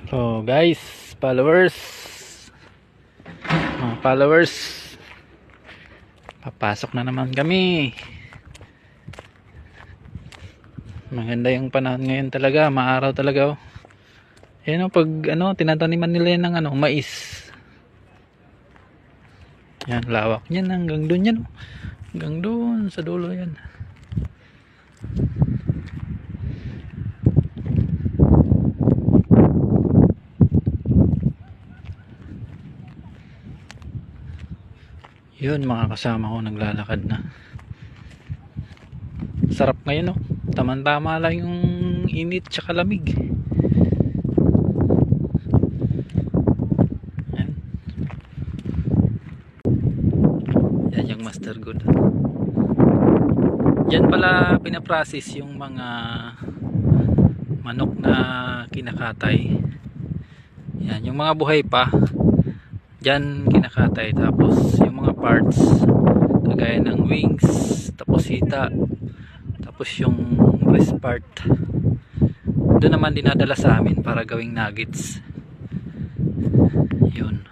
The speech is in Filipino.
So guys, followers, mga followers, papasok na naman kami. Maganda yung panahon ngayon talaga, maaraw talaga oh. Yan oh, pag tinataniman nila yan ng mais. Yan, lawak niyan hanggang doon yan oh. Hanggang doon sa dulo yan. Yun, mga kasama ko naglalakad na. Sarap ngayon oh. Tama-tama lang yung init tsaka lamig. Yan. Yan yung master good. Yan pala pinaprocess yung mga manok na kinakatay. Yan, yung mga buhay pa dyan kinakatay, tapos yung mga parts kagaya ng wings, tapos hita, tapos yung breast part doon naman dinadala sa amin para gawing nuggets. Yun.